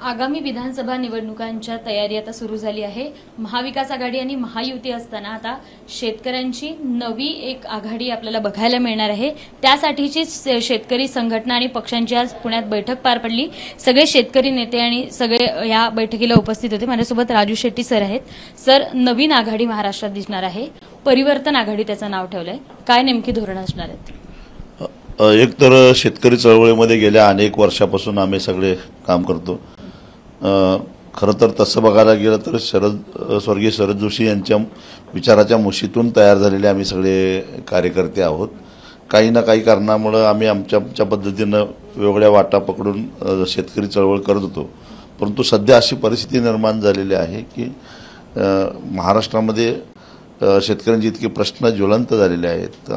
आगामी विधानसभा निवडणुकांच्या तयारी आता सुरू झाली आहे। महाविकास आघाडी आणि महायुती असताना आता शेतकऱ्यांची नवी एक आघाडी आपल्याला बघायला मिळणार आहे। त्यासाठीची शेतकरी संघटना आणि पक्षांची आज पुण्यात बैठक पार पडली। सगळे शेतकरी नेते आणि सगळे या बैठकीला उपस्थित होते। माझ्यासोबत राजू शेट्टी सर आहेत। सर, नवीन आघाडी महाराष्ट्रात दिसणार आहे, परिवर्तन आघाडी त्याचं नाव ठेवलंय, काय नेमकी धोरण असणार आहेत? एक तर शेतकरी चळवळीमध्ये गेल्या अनेक वर्षापासून आम्ही सगळे काम करतो। खरं तर तसं बघायला गेलं तर स्वर्गीय शरद जोशी यांच्या विचाराच्या मुशीतून तयार झालेले आम्ही सगळे कार्यकर्ते आहोत। काही ना काही कारणामुळे आम्ही आमच्या पद्धतीनं वेगळ्या वाटा पकडून शेतकरी चळवळ करत होतो। परंतु सध्या अशी परिस्थिती निर्माण झालेली आहे की महाराष्ट्रामध्ये शेतकऱ्यांचे इतके प्रश्न ज्वलंत झालेले आहेत।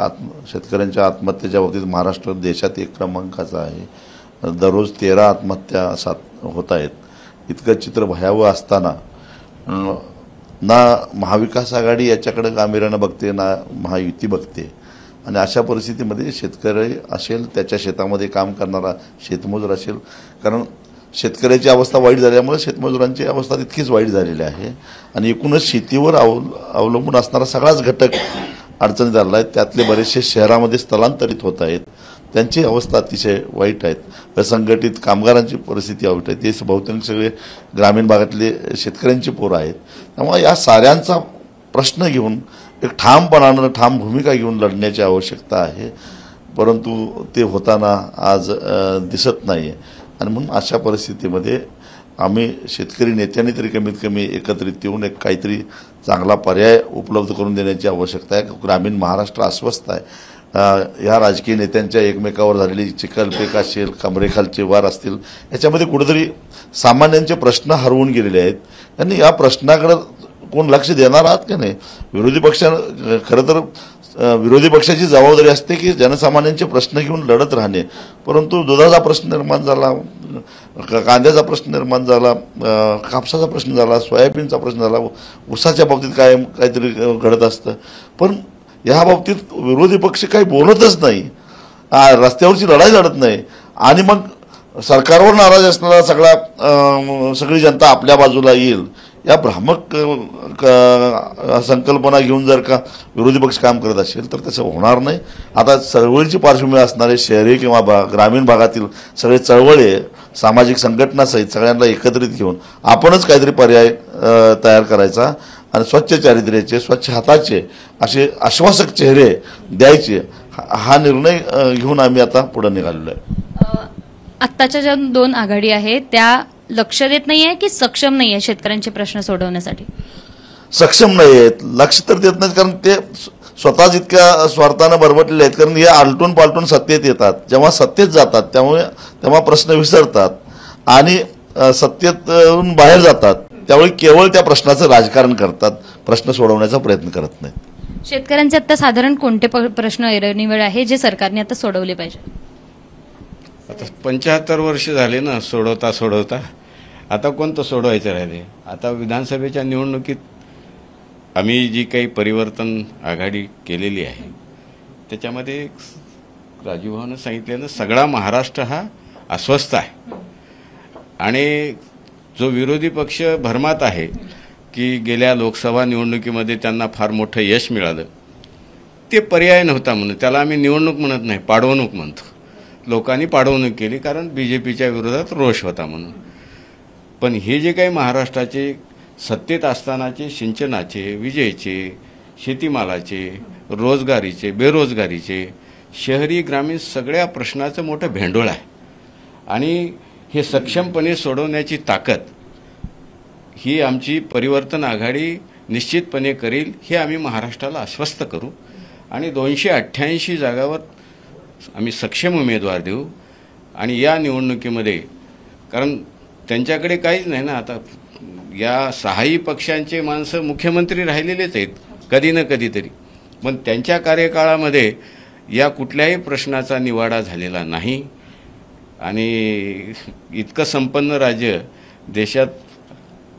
शेतकऱ्यांच्या आत्महत्येच्या बाबतीत महाराष्ट्र देशात एक क्रमांकाचा आहे। दररोज 13 आत्महत्या होत आहेत। इतकं चित्र भयावह असताना ना महाविकास आघाडी याच्याकडे गांभीर्यानं बघते, ना महायुती बघते। आणि अशा परिस्थितीमध्ये शेतकरी असेल, त्याच्या शेतामध्ये काम करणारा शेतमजूर असेल, कारण शेतकऱ्याची अवस्था वाईट झाल्यामुळे शेतमजुरांची अवस्था तितकीच वाईट झालेली आहे। आणि एकूणच शेतीवर अवलंबून असणारा सगळाच घटक अडचणीत आला आहे। त्यातले बरेचसे शहरामध्ये स्थलांतरित होत आहेत, त्यांची अवस्था अतिशय वाईट आहेत। असंघटित कामगारांची परिस्थिती वाईट आहे, ते बहुतेक सगळे ग्रामीण भागातले शेतकऱ्यांची पोरं आहेत। त्यामुळे या साऱ्यांचा प्रश्न घेऊन एक ठामपणानं ठाम भूमिका घेऊन लढण्याची आवश्यकता आहे, परंतु ते होताना आज दिसत नाही आहे। आणि म्हणून अशा परिस्थितीमध्ये आम्ही शेतकरी नेत्यांनी तरी कमीत कमी एकत्रित येऊन एक काहीतरी चांगला पर्याय उपलब्ध करून देण्याची आवश्यकता आहे। ग्रामीण महाराष्ट्र अस्वस्थ आहे। या राजकीय नेत्यांच्या एकमेकावर झालेली चिखलफेक असेल, कमरेखालचे वार असतील, याच्यामध्ये कुठेतरी सामान्यांचे प्रश्न हरवून गेलेले आहेत। त्यांनी या प्रश्नाकडे कोण लक्ष देणार आहात की नाही? विरोधी पक्षानं खरं तर विरोधी पक्षाची जबाबदारी असते की जनसामान्यांचे प्रश्न घेऊन लढत राहणे, परंतु दुधाचा प्रश्न निर्माण झाला, कांद्याचा प्रश्न निर्माण झाला, कापसाचा प्रश्न झाला, सोयाबीनचा प्रश्न झाला, ऊसाच्या बाबतीत काहीतरी घडत असतं। पण या बाबतीत विरोधी पक्ष काही बोलतच नाही, रस्त्यावरची लढाई लढत नाही। आणि मग सरकारवर नाराज असणारा सगळी जनता आपल्या बाजूला येईल, या भ्रामक संकल्पना घेऊन जर का विरोधी पक्ष काम करत असेल तर तसं होणार नाही। आता चळवळीची पार्श्वभूमी असणारे शहरी किंवा ग्रामीण भागातील सगळे चळवळे सामाजिक संघटनासहित सगळ्यांना एकत्रित घेऊन आपणच काहीतरी पर्याय तयार करायचा आणि स्वच्छ चारित्र्याचे, स्वच्छ हाताचे असे आश्वासक चेहरे द्यायचे, हा निर्णय घेऊन आम्ही आता पुढे निघालेलो आहे। आत्ताच्या ज्या दोन आघाडी आहेत त्या लक्ष देत नाहीये की सक्षम नाहीये शेतकऱ्यांचे प्रश्न सोडवण्यासाठी? सक्षम नाही आहेत, लक्ष तर देत नाहीत, कारण ते स्वतःच इतक्या स्वार्थानं बरबटलेले आहेत। कारण हे आलटून पालटून सत्तेत येतात, जेव्हा सत्तेत जातात तेव्हा प्रश्न विसरतात आणि सत्तेतून बाहेर जातात, त्यावेळी केवळ त्या प्रश्नाचं राजकारण करतात, प्रश्न सोडवण्याचा प्रयत्न करत नाहीत। शेतकऱ्यांचे आता साधारण कोणते प्रश्न ऐरणीवर आहे जे सरकारने आता सोडवले पाहिजे? आता 75 वर्ष झाले ना सोडवता, आता कोणतं सोडवायचं राहिले? आता विधानसभेच्या निवडणुकीत आम्ही जी काही परिवर्तन आघाडी केलेली आहे त्याच्यामध्ये राजीव भाऊनं सांगितलेलं सगळा महाराष्ट्र हा अस्वस्थ आहे। आणि जो विरोधी पक्ष भरमात आहे की गेल्या लोकसभा निवडणुकीमध्ये त्यांना फार मोठं यश मिळालं, ते पर्याय नव्हता म्हणून त्याला आम्ही निवडणूक म्हणत नाही, पाडवणूक म्हणतो। लोकांनी पाडवणूक केली कारण बीजेपीच्या विरोधात रोष होता म्हणून। पण हे जे काही महाराष्ट्राचे सत्तेत असतानाचे सिंचनाचे, विजेचे, शेतीमालाचे, रोजगारीचे, बेरोजगारीचे, शहरी ग्रामीण सगळ्या प्रश्नाचं मोठं भेंडोळ आहे। आणि हे सक्षमपणे सोडवण्याची ताकद ही आमची परिवर्तन आघाडी निश्चितपणे करेल, हे आम्ही महाराष्ट्राला आश्वस्त करू। आणि 288 जागावर आम्ही सक्षम उमेदवार देऊ। आणि या निवडणुकीमध्ये कारण त्यांच्याकडे काहीच नाही ना, आता या सहाही पक्षांचे माणसं मुख्यमंत्री राहिलेलेच आहेत कधी ना कधीतरी, पण त्यांच्या कार्यकाळामध्ये या कुठल्याही प्रश्नाचा निवाडा झालेला नाही। आणि इतकं संपन्न राज्य, देशात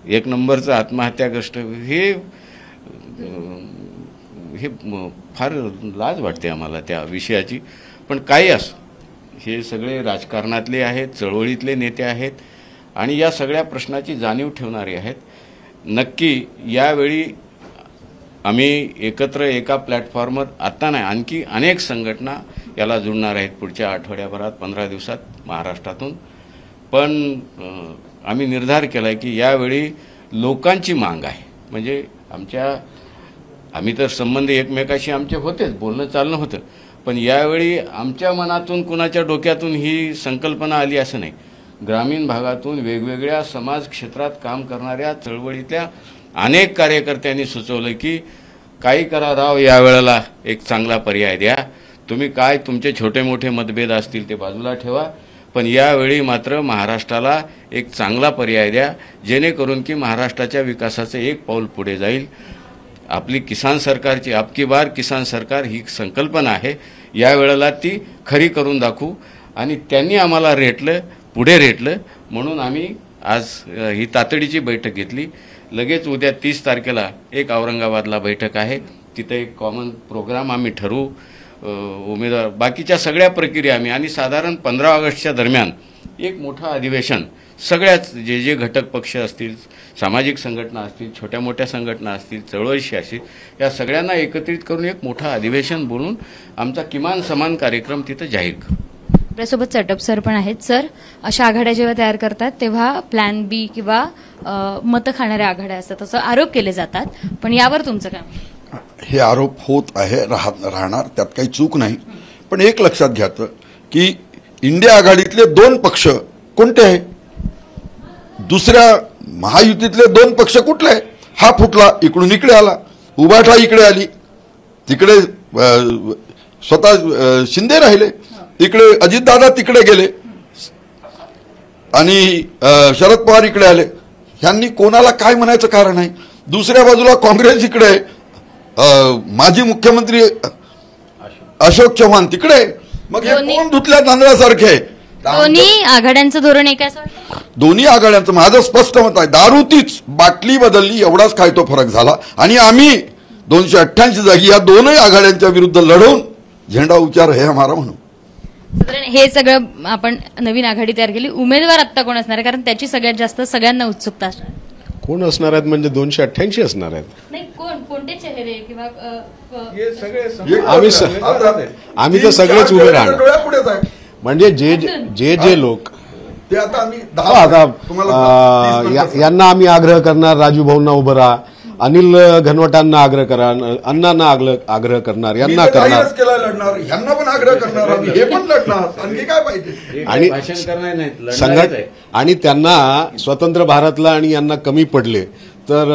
एक नंबरचं आत्महत्याग्रस्त, हे फार लाज वाटते आम्हाला त्या विषयाची। पण काही असो, हे सगळे राजकारणातले आहेत, चळवळीतले नेते आहेत आणि या सगळ्या प्रश्नाची जाणीव ठेवणारे आहेत. नक्की यावेळी आम्ही एकत्र एका प्लॅटफॉर्मवर आता नाही, आणखी अनेक संघटना याला जुळणार आहेत पुढच्या आठवड्याभरात 15 दिवसात महाराष्ट्रातून. पण आम्ही निर्धार केला आहे की यावेळी लोकांची मांग आहे. म्हणजे आम्ही तर संबंध एकमेकाशी आमचे होतेच, बोलणं चालणं होतं, पण यावेळी आमच्या मनातून कुणाच्या डोक्यातून ही संकल्पना आली असं नाही. ग्रामीण भागातून वेगवेगळ्या समाज क्षेत्रात काम करणाऱ्या चळवळीतल्या अनेक कार्यकर्त्यांनी सुचवलं की काही करा राव, यावेळेला एक चांगला पर्याय द्या. तुम्ही काय तुमचे छोटे मोठे मतभेद असतील ते बाजूला ठेवा, पण यावेळी मात्र महाराष्ट्राला एक चांगला पर्याय द्या, जेणेकरून की महाराष्ट्राच्या विकासाचं एक पाऊल पुढे जाईल. आपली किसान सरकारची अबकी बार किसान सरकार ही संकल्पना आहे, यावेळेला ती खरी करून दाखवू. आणि त्यांनी आम्हाला पुढे रेटलं म्हणून आम्ही आज ही तातडीची बैठक घेतली. लगेच उद्या 30 तारखेला एक औरंगाबादला बैठक आहे, तिथे एक कॉमन प्रोग्राम आम्ही ठरवू. उमेदवार बाकीच्या सगळ्या प्रक्रिया आम्ही, आणि साधारण 15 ऑगस्टच्या दरम्यान एक मोठं अधिवेशन सगळ्याच जे घटक पक्ष असतील, सामाजिक संघटना असतील, छोट्या मोठ्या संघटना असतील, चळवळीशी असतील, या सगळ्यांना एकत्रित करून एक मोठं अधिवेशन बोलून आमचा किमान समान कार्यक्रम तिथं जाहीर करू. आपल्यासोबत चटप सर पण आहेत. सर, अशा आघाड्या जेव्हा तयार करतात तेव्हा प्लॅन बी किंवा मतं खाणाऱ्या आघाड्या असतात असं आरोप केले जातात, पण यावर तुमचं काय? हे आरोप होत आहे, राहणार, त्यात काही चूक नाही. पण एक लक्षात घ्यायचं की इंडिया आघाडीतले 2 पक्ष कोणते आहे, दुसऱ्या महायुतीतले 2 पक्ष कुठले आहे? हा फुटला, इकडून इकडे आला, उभाटा इकडे आली, तिकडे स्वतः शिंदे राहिले, इकडे अजितदादा तिकडे गेले आणि शरद पवार इकडे आले. ह्यांनी कोणाला काय म्हणायचं कारण आहे? दुसऱ्या बाजूला काँग्रेस इकडे आहे, माजी मुख्यमंत्री अशोक चव्हाण तिकडे. मग हे कोण धुतल्या तांदळासारखे आहे? दोन्ही आघाड्यांचं धोरण एक आहे. दोन्ही आघाड्यांचं माझं स्पष्ट मत आहे, दारू तीच, बाटली बदलली, एवढाच काय तो फरक झाला. आणि आम्ही 288 जागी या दोनही आघाड्यांच्या विरुद्ध लढवून झेंडा उच्चार हे हमारा म्हणून. हे सगळं आपण नवीन आघाडी तयार केली. उमेदवार आत्ता कोण असणार आहे? कारण त्याची सगळ्यात जास्त सगळ्यांना उत्सुकता असणार. कोण असणार आहेत म्हणजे 288 असणार आहेत. नाही, कोणते चेहरे किंवा आम्ही तर सगळेच उभे राहणार. म्हणजे जे लोक ते आता आम्ही यांना आम्ही आग्रह करणार, राजू भाऊंना उभं राहा, अनिल घनवटांना आग्रह करा, अण्णांना आग्रह करणार, यांना करणार, लढणार, यांना पण आग्रह करणार, हे पण लढणार. आणखी काय पाहिजे? आणि संघटना आणि त्यांना स्वतंत्र भारतला आणि यांना कमी पडले तर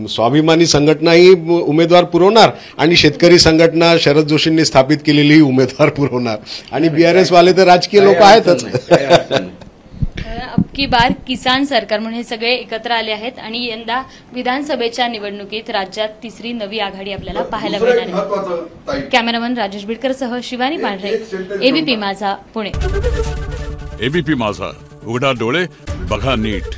स्वाभिमानी संघटनाही उमेदवार पुरवणार आणि शेतकरी संघटना शरद जोशींनी स्थापित केलेली उमेदवार पुरवणार. आणि BRS वाले तर राजकीय लोक आहेतच. अबकी बार किसान सरकार म्हणून हे सगळे एकत्र आले आहेत आणि यंदा विधानसभेच्या निवडणुकीत राज्यात तिसरी नवी आघाडी आपल्याला पाहायला मिळणार आहे. कॅमेरामन राजेश बिडकरसह शिवानी पांढरे, ABP माझा, पुणे. ABP माझा, उघडा डोळे बघा नीट.